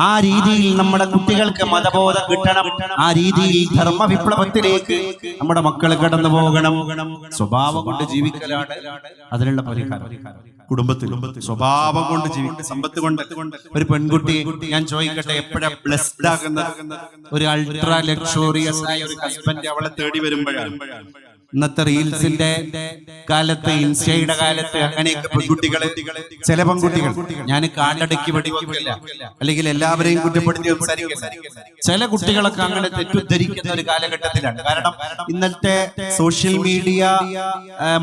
ആ രീതിയിൽ നമ്മുടെ കുട്ടികൾക്ക് മതബോധം കിട്ടണം. ആ രീതിയിൽ ധർമ്മ വിപ്ലവത്തിലേക്ക് നമ്മുടെ മക്കൾ കടന്നു പോകണം. സ്വഭാവം കൊണ്ട് ജീവിക്കലാണ് അതിനുള്ള പരിഹാരം. കുടുംബത്തിൽ സ്വഭാവം കൊണ്ട് ജീവിക്കുക, സമ്പത്ത് കൊണ്ട്. ഒരു പെൺകുട്ടി ഞാൻ ചോദിക്കട്ടെ, എപ്പോഴാ ബ്ലെസ്ഡ് ആകുന്നത്? ഒരു അൾട്രാ ലക്ഷറിയസ് ആയ ഒരു ഹസ്ബൻഡ് അവളെ തേടി വരുമ്പോഴാണ്. ഇന്നത്തെ റീൽസിന്റെ കാലത്ത്, ഇൻസ്റ്റയുടെ കാലത്ത് അങ്ങനെയൊക്കെ പെൺകുട്ടികള്, ചില പെൺകുട്ടികൾ, ഞാൻ കാണ്ടടക്കി വെടിവെക്കില്ല, അല്ലെങ്കിൽ എല്ലാവരെയും കുറ്റപ്പെടുത്തി സംസാരിക്കില്ല, ചില കുട്ടികളൊക്കെ അങ്ങനെ തെറ്റുദ്ധരിക്കുന്ന ഒരു കാലഘട്ടത്തിലാണ്. കാരണം ഇന്നത്തെ സോഷ്യൽ മീഡിയ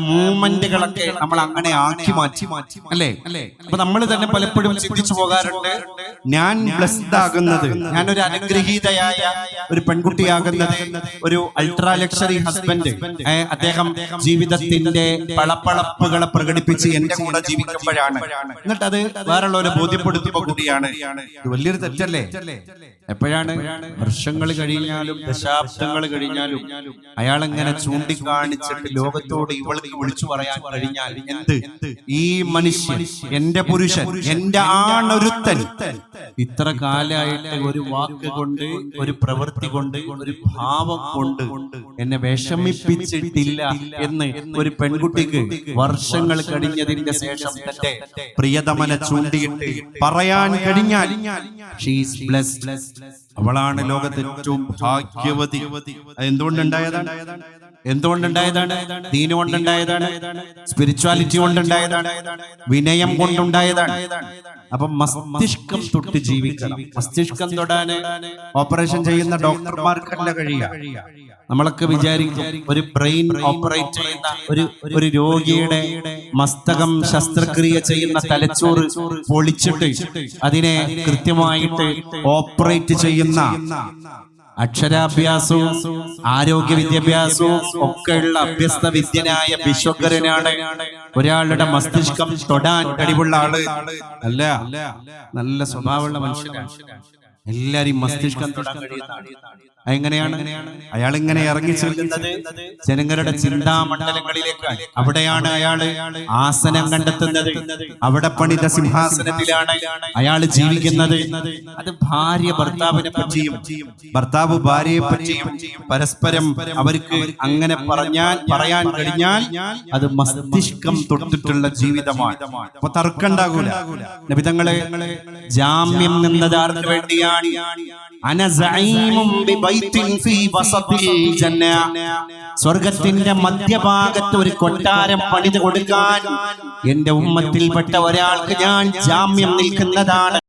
മൂവ്മെന്റുകളൊക്കെ നമ്മൾ അങ്ങനെ ആക്കി മാറ്റി അല്ലേ? അപ്പൊ നമ്മൾ തന്നെ പലപ്പോഴും ചിന്തിച്ചു പോകാറുണ്ട്, ഞാൻ ബ്ലെസ്ഡ് ആകുന്നത്, ഞാനൊരു അനുഗ്രഹീതയായ ഒരു പെൺകുട്ടിയാകുന്നത് ഒരു അൾട്രാ ലക്ഷറി ഹസ്ബൻഡ്, അദ്ദേഹം ജീവിതത്തിന്റെ പളപ്പളപ്പുകളെ പ്രകടിപ്പിച്ച് എന്റെ കൂടെ ജീവിക്കുമ്പോഴാണ്. എന്നിട്ട് അത് വേറുള്ളവരെ ബോധ്യപ്പെടുത്തുമ്പോ കൂടിയാണ്. ഇത് വലിയൊരു തെറ്റല്ലേ? എപ്പോഴാണ്? വർഷങ്ങൾ കഴിഞ്ഞാലും ദശാബ്ദങ്ങൾ കഴിഞ്ഞാലും അയാളെങ്ങനെ ചൂണ്ടിക്കാണിച്ചിട്ട് ലോകത്തോട് ഇവൾക്ക് വിളിച്ചു പറയാൻ കഴിഞ്ഞാൽ, എന്ത് ഈ മനുഷ്യൻ, എന്റെ പുരുഷൻ, എന്റെ ആണൊരുത്തൻ ഇത്ര കാലമായിട്ട് ഒരു വാക്ക് കൊണ്ട്, ഒരു പ്രവൃത്തി കൊണ്ട്, ഒരു ഭാവം കൊണ്ട് എന്നെ വിഷമിപ്പിച്ചിട്ടില്ല എന്ന് ഒരു പെൺകുട്ടിക്ക് വർഷങ്ങൾ കഴിഞ്ഞതിന്റെ ശേഷം തന്റെ പ്രിയതമനെ ചൂണ്ടിയിട്ട് പറയാൻ കഴിഞ്ഞാൽ, അവളാണ് ലോകത്തെ ഏറ്റവും ഭാഗ്യവതി. എന്തുകൊണ്ടുണ്ടായതാണ്? എന്തുകൊണ്ടുണ്ടായതാണ്? ദീന് കൊണ്ടുണ്ടായതാണ്, സ്പിരിച്വാലിറ്റി കൊണ്ടുണ്ടായതാണ്, വിനയം കൊണ്ടുണ്ടായതാണ്. അപ്പൊ മസ്തിഷ്കം തൊട്ട് ജീവിക്കണം. മസ്തിഷ്കം തൊടാന് ഓപ്പറേഷൻ ചെയ്യുന്ന ഡോക്ടർമാർക്കല്ല കഴിയുക. നമ്മളൊക്കെ വിചാരിക്കും ഒരു ബ്രെയിൻ ഓപ്പറേറ്റ് ചെയ്യുന്ന ഒരു രോഗിയുടെ മസ്തകം ശസ്ത്രക്രിയ ചെയ്യുന്ന തലച്ചോറ് പൊളിച്ചിട്ട് അതിനെ കൃത്യമായിട്ട് ഓപ്പറേറ്റ് ചെയ്യുന്ന അക്ഷരാഭ്യാസവും ആരോഗ്യ വിദ്യാഭ്യാസവും ഒക്കെയുള്ള അഭ്യസ്ത വിദ്യനായ വിശ്വകരനാണ് ഒരാളുടെ മസ്തിഷ്കം തൊടാൻ കഴിവുള്ള ആള് അല്ല. നല്ല സ്വഭാവമുള്ള മനുഷ്യനാണ്. എല്ലാരും മസ്തിഷ്കം തൊടാൻ കഴിയുന്ന എങ്ങനെയാണ്? അയാൾ ഇങ്ങനെ ഇറങ്ങി ചെല്ലുന്നത് ജനങ്ങളുടെ ചിന്താമണ്ഡലങ്ങളിലേക്കാണ്. അവിടെയാണ് അയാള് ആസനം കണ്ടെത്തുന്നത്. അവിടെ പണിത സിംഹാസനത്തിലാണ് അയാൾ ജീവിക്കുന്നത്. അത് ഭാര്യ ഭർത്താവിനെ പറ്റിയും ഭർത്താവ് ഭാര്യയെ പറ്റിയും പരസ്പരം അവർക്ക് അങ്ങനെ പറയാൻ കഴിഞ്ഞാൽ അത് മസ്തിഷ്കം തൊട്ടിട്ടുള്ള ജീവിതമാണ്. അപ്പൊ തർക്കമുണ്ടാകൂല. നബിതങ്ങളെ ജാമ്യം നിന്നത് ആർക്ക് വേണ്ടിയാണ്? സ്വർഗത്തിന്റെ മധ്യഭാഗത്ത് ഒരു കൊട്ടാരം പണിത് കൊടുക്കാൻ എന്റെ ഉമ്മത്തിൽപ്പെട്ട ഒരാൾക്ക് ഞാൻ ജാമ്യം നിൽക്കുന്നതാണ്.